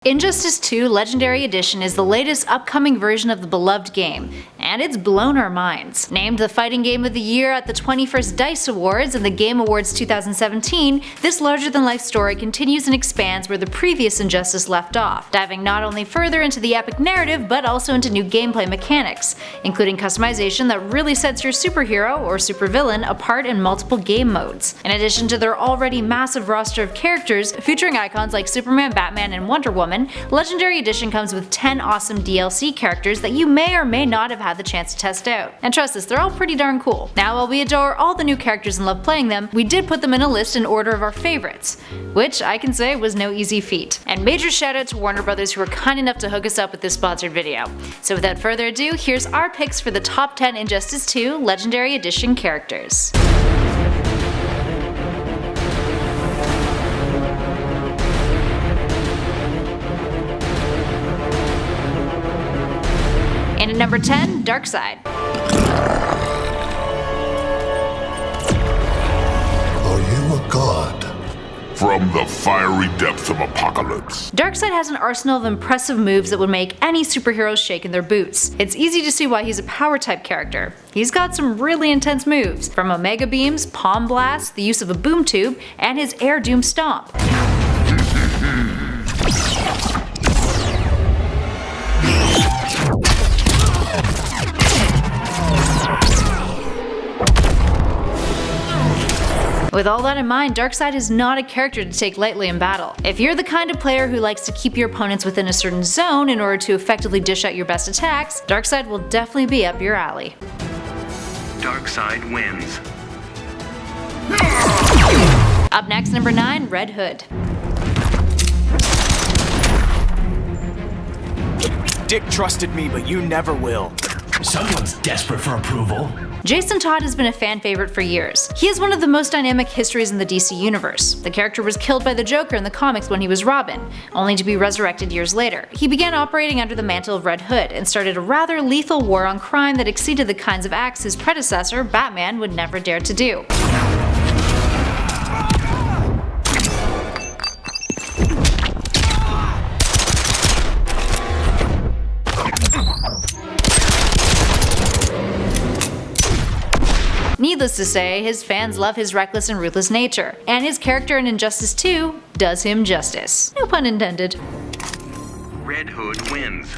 Injustice 2 Legendary Edition is the latest upcoming version of the beloved game, and it's blown our minds. Named the Fighting Game of the Year at the 21st DICE Awards and the Game Awards 2017, this larger-than-life story continues and expands where the previous Injustice left off, diving not only further into the epic narrative but also into new gameplay mechanics, including customization that really sets your superhero or supervillain apart in multiple game modes. In addition to their already massive roster of characters, featuring icons like Superman, Batman, and Wonder Woman, Legendary Edition comes with 10 awesome DLC characters that you may or may not have had the chance to test out. And trust us, they're all pretty darn cool. Now, while we adore all the new characters and love playing them, we did put them in a list in order of our favorites, which I can say was no easy feat. And major shout out to Warner Brothers who were kind enough to hook us up with this sponsored video. So without further ado, here's our picks for the top 10 Injustice 2 Legendary Edition characters. And at number 10, DARKSEID. Are you a god? From the fiery depths of apocalypse. DARKSEID has an arsenal of impressive moves that would make any superhero shake in their boots. It's easy to see why he's a power type character. He's got some really intense moves, from Omega Beams, Palm Blast, the use of a boom tube, and his Air Doom Stomp. With all that in mind, DARKSEID is not a character to take lightly in battle. If you're the kind of player who likes to keep your opponents within a certain zone in order to effectively dish out your best attacks, DARKSEID will definitely be up your alley. DARKSEID wins. Up next, number 9, Red Hood. Dick trusted me, but you never will. Someone's desperate for approval. Jason Todd has been a fan favorite for years. He is one of the most dynamic histories in the DC universe. The character was killed by the Joker in the comics when he was Robin, only to be resurrected years later. He began operating under the mantle of Red Hood and started a rather lethal war on crime that exceeded the kinds of acts his predecessor, Batman, would never dare to do. Needless to say, his fans love his reckless and ruthless nature, and his character in Injustice 2 does him justice. No pun intended. Red Hood wins.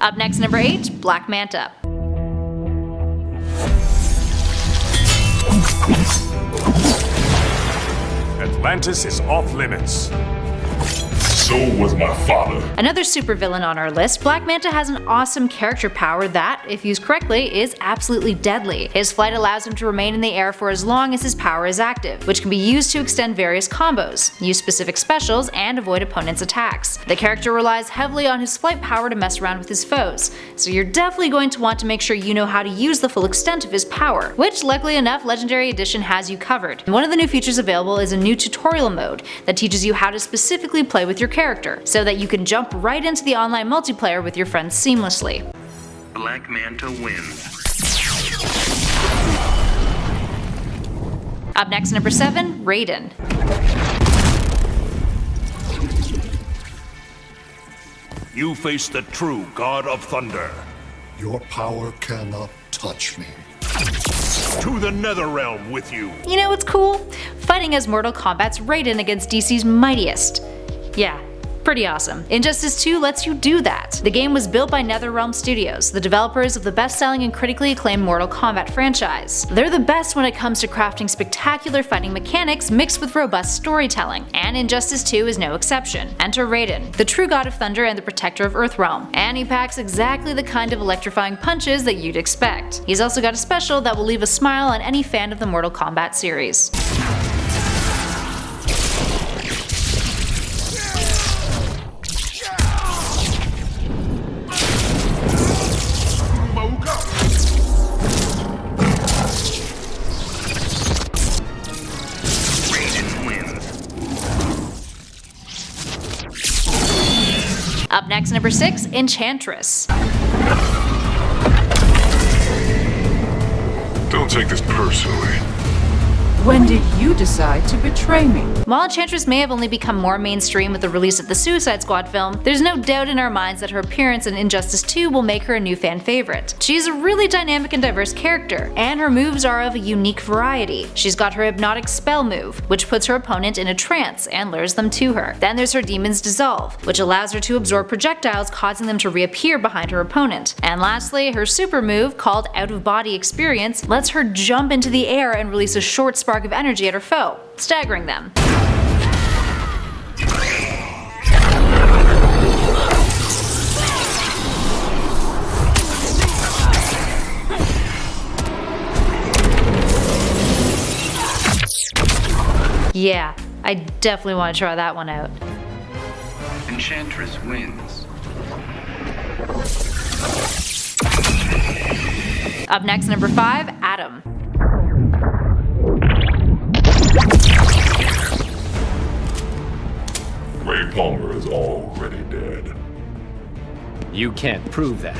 Up next, number 8, Black Manta. Atlantis is off limits. So was my father. Another supervillain on our list, Black Manta has an awesome character power that, if used correctly, is absolutely deadly. His flight allows him to remain in the air for as long as his power is active, which can be used to extend various combos, use specific specials, and avoid opponents' attacks. The character relies heavily on his flight power to mess around with his foes, so you're definitely going to want to make sure you know how to use the full extent of his power, which luckily enough Legendary Edition has you covered. And one of the new features available is a new tutorial mode that teaches you how to specifically play with your character, so that you can jump right into the online multiplayer with your friends seamlessly. Black Manta wins. Up next, number 7, RAIDEN. You face the true God of Thunder. Your power cannot touch me. To the Netherrealm with you. You know what's cool? Fighting as Mortal Kombat's RAIDEN against DC's mightiest. Yeah, pretty awesome. Injustice 2 lets you do that. The game was built by NetherRealm Studios, the developers of the best-selling and critically acclaimed Mortal Kombat franchise. They're the best when it comes to crafting spectacular fighting mechanics mixed with robust storytelling, and Injustice 2 is no exception. Enter RAIDEN, the true god of thunder and the protector of Earthrealm, and he packs exactly the kind of electrifying punches that you'd expect. He's also got a special that will leave a smile on any fan of the Mortal Kombat series. Up next, number 6, Enchantress. Don't take this personally. When did you decide to betray me? While Enchantress may have only become more mainstream with the release of the Suicide Squad film, there's no doubt in our minds that her appearance in Injustice 2 will make her a new fan favorite. She's a really dynamic and diverse character, and her moves are of a unique variety. She's got her Hypnotic Spell move, which puts her opponent in a trance and lures them to her. Then there's her Demon's Dissolve, which allows her to absorb projectiles, causing them to reappear behind her opponent. And lastly, her super move, called Out of Body Experience, lets her jump into the air and release a short spark of energy at her foe, staggering them. Yeah, I definitely want to try that one out. Enchantress wins. Up next, number 5, Atom. Ray Palmer is already dead. You can't prove that.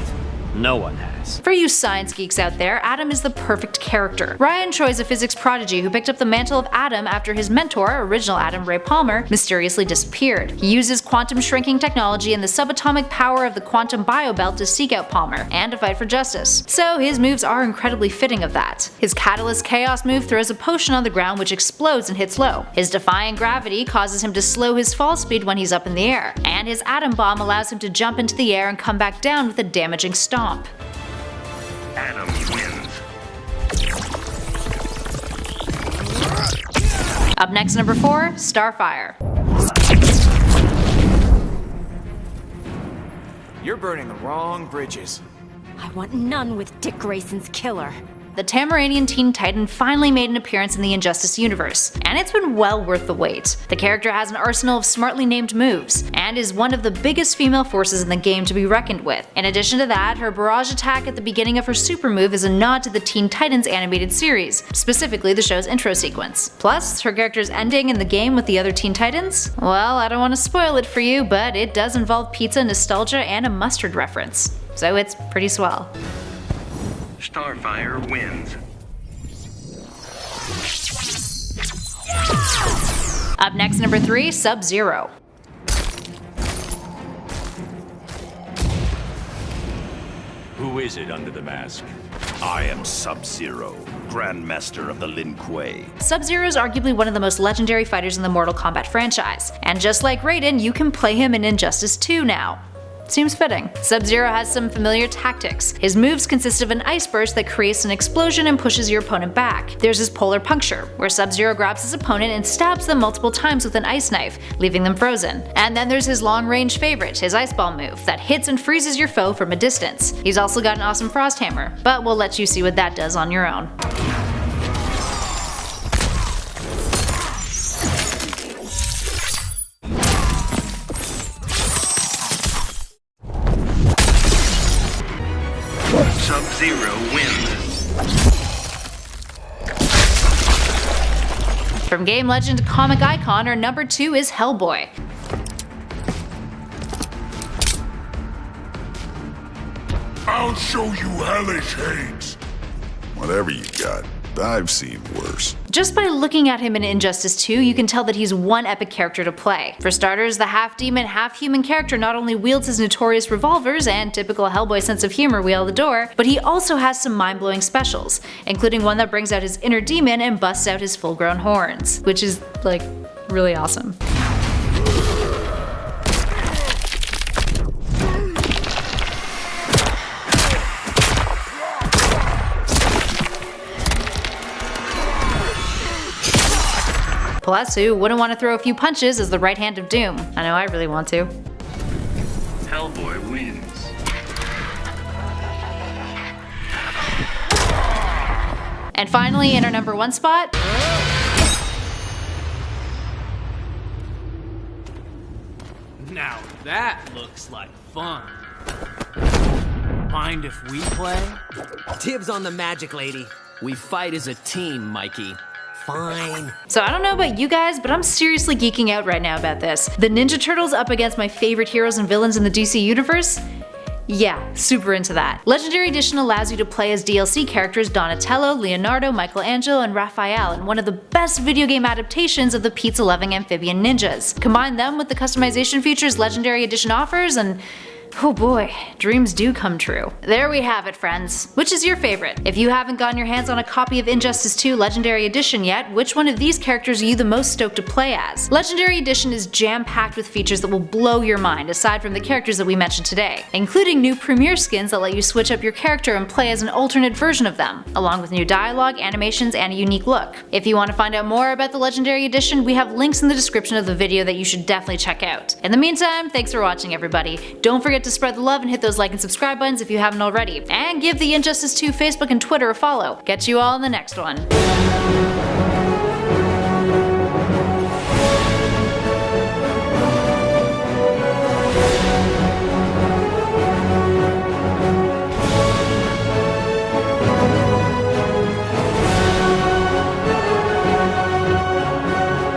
No one has. For you science geeks out there, Atom is the perfect character. Ryan Choi's a physics prodigy who picked up the mantle of Atom after his mentor, original Atom Ray Palmer, mysteriously disappeared. He uses quantum shrinking technology and the subatomic power of the quantum biobelt to seek out Palmer, and to fight for justice. So his moves are incredibly fitting of that. His Catalyst Chaos move throws a potion on the ground which explodes and hits low. His Defying Gravity causes him to slow his fall speed when he's up in the air. And his Atom Bomb allows him to jump into the air and come back down with a damaging stomp. Atom wins. Up next, number 4, Starfire. You're burning the wrong bridges. I want none with Dick Grayson's killer. The Tamaranian Teen Titan finally made an appearance in the Injustice universe, and it's been well worth the wait. The character has an arsenal of smartly named moves, and is one of the biggest female forces in the game to be reckoned with. In addition to that, her barrage attack at the beginning of her super move is a nod to the Teen Titans animated series, specifically the show's intro sequence. Plus, her character's ending in the game with the other Teen Titans? Well, I don't want to spoil it for you, but it does involve pizza nostalgia and a mustard reference, so it's pretty swell. Starfire wins. Up next, number 3, Sub-Zero. Who is it under the mask? I am Sub-Zero, Grandmaster of the Lin Kuei. Sub-Zero is arguably one of the most legendary fighters in the Mortal Kombat franchise, and just like Raiden, you can play him in Injustice 2 now. Seems fitting. Sub-Zero has some familiar tactics. His moves consist of an ice burst that creates an explosion and pushes your opponent back. There's his polar puncture, where Sub-Zero grabs his opponent and stabs them multiple times with an ice knife, leaving them frozen. And then there's his long-range favorite, his ice ball move, that hits and freezes your foe from a distance. He's also got an awesome frost hammer, but we'll let you see what that does on your own. Sub-Zero wins. From game legend to comic icon, our number 2 is Hellboy. I'll show you hellish hate. Whatever you got, I've seen worse. Just by looking at him in Injustice 2, you can tell that he's one epic character to play. For starters, the half-demon, half-human character not only wields his notorious revolvers and typical Hellboy sense of humor we all adore, but he also has some mind-blowing specials, including one that brings out his inner demon and busts out his full-grown horns, which is, like, really awesome. Plus, who wouldn't want to throw a few punches as the right hand of doom? I know I really want to. Hellboy wins. And finally, in our number 1 spot, now that looks like fun. Mind if we play? Dibs on the magic, lady. We fight as a team, Mikey. Fine. So I don't know about you guys, but I'm seriously geeking out right now about this. The Ninja Turtles up against my favorite heroes and villains in the DC universe? Yeah, super into that. Legendary Edition allows you to play as DLC characters Donatello, Leonardo, Michelangelo, and Raphael in one of the best video game adaptations of the pizza-loving amphibian ninjas. Combine them with the customization features Legendary Edition offers and oh boy, dreams do come true. There we have it, friends. Which is your favorite? If you haven't gotten your hands on a copy of Injustice 2 Legendary Edition yet, which one of these characters are you the most stoked to play as? Legendary Edition is jam-packed with features that will blow your mind aside from the characters that we mentioned today, including new premiere skins that let you switch up your character and play as an alternate version of them, along with new dialogue, animations, and a unique look. If you want to find out more about the Legendary Edition, we have links in the description of the video that you should definitely check out. In the meantime, thanks for watching everybody. Don't forget to spread the love and hit those like and subscribe buttons if you haven't already. And give the Injustice 2 Facebook and Twitter a follow. Catch you all in the next one.